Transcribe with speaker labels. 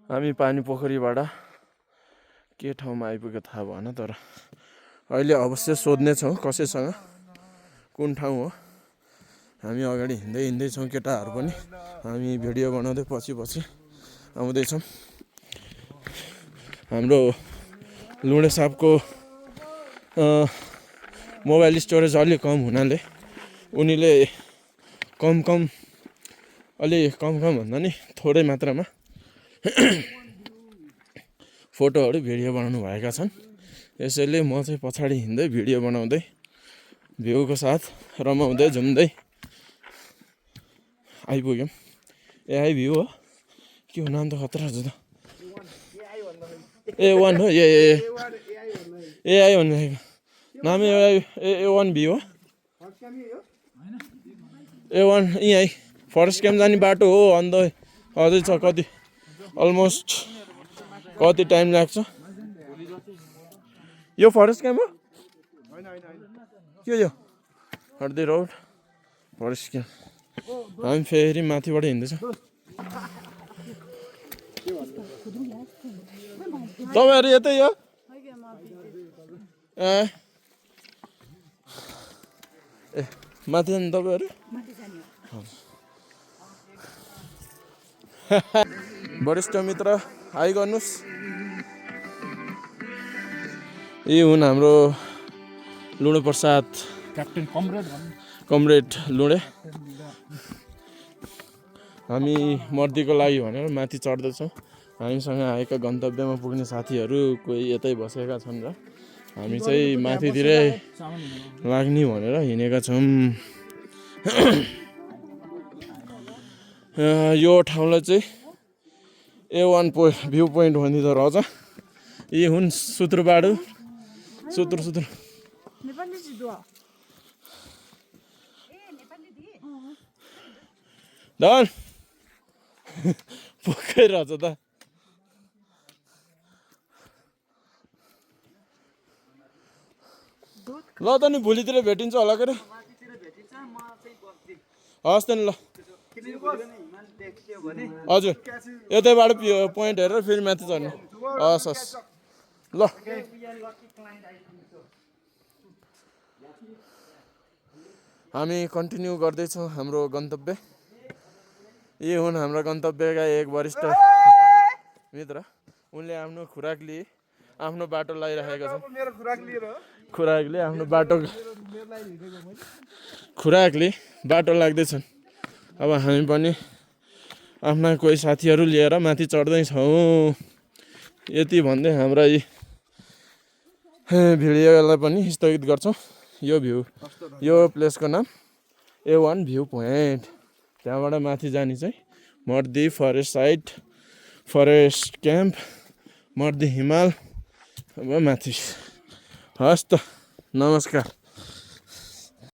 Speaker 1: हामी पानी पोखरीबाट के ठाउँमा आइपुग्यो थाहा भएन, तर अहिले अवश्य सोध्नेछौँ कसैसँग कुन ठाउँ हो। हामी अगाडि हिँड्दैछौँ केटाहरू पनि। हामी भिडियो बनाउँदै पछि आउँदैछौँ। हाम्रो लुडे साहबको मोबाइल स्टोरेज अलि कम हुनाले उनीले अलि कम भन्दा नि थोरै मात्रामा फोटोहरू भिडियो बनाउनु भएका छन्। यसैले म चाहिँ पछाडि हिँड्दै भिडियो बनाउँदै भ्यूको साथ रमाउँदै झुम्दै आइपुग्यौँ। एआई भ्यू हो के हो, नाम त खतरा छ त। A1 हो, एआई भन्ने नाम A1 भ्यू हो। A1 यहीँ फरेस्ट क्याम्प जाने बाटो हो। अन्त अझै छ कति, अलमोस्ट कति टाइम लाग्छ। यो फरेस्ट क्याम्प हो के यो हर्दी रोड फरेस्ट क्याम्प। हामी फेरि माथिबाट हिँड्दैछौँ। तपाईँहरू यतै हो? ए माथि जानु तपाईँहरू? वरिष्ठ मित्र आइगर्नुहोस्। यी हुन् हाम्रो लुडे प्रसाद क्याप्टेन कमरेड लुडे। हामी मर्दीको लागि भनेर माथि चढ्दैछौँ। हामीसँग आएका गन्तव्यमा पुग्ने साथीहरू कोही यतै बसेका छन् र हामी चाहिँ माथितिरै लाग्ने भनेर हिँडेका छौँ। यो ठाउँलाई चाहिँ A1 भ्यू पोइन्ट भनिँदो रहेछ। यी हुन् सुत्रबाडु सुत्र धन पोखै रहेछ त। ल त नि भोलितिर भेटिन्छ होला के अरे। हस् त नि ल। हजुर यतैबाट पोइन्ट हेरेर फेरि माथि चढ्ने। हस् ल। हामी कन्टिन्यू गर्दैछौँ हाम्रो गन्तव्य। यी हुन् हाम्रा गन्तव्यका एक वरिष्ठ मित्र। उनले आफ्नो आफ्नो बाटो लगाइरहेका छन्। खुराकले बाटो लाग्दैछन्। अब हामी पनि आफ्ना कोही साथीहरू लिएर माथि चढ्दैछौँ। यति भन्दै हाम्रा यी भिडियोलाई पनि स्थगित गर्छौँ। यो प्लेसको नाम A1 भ्यू पोइन्ट। त्यहाँबाट माथि जाने चाहिँ मर्दी फरेस्ट क्याम्प, मर्दी हिमाल अब माथि। हस् त, नमस्कार।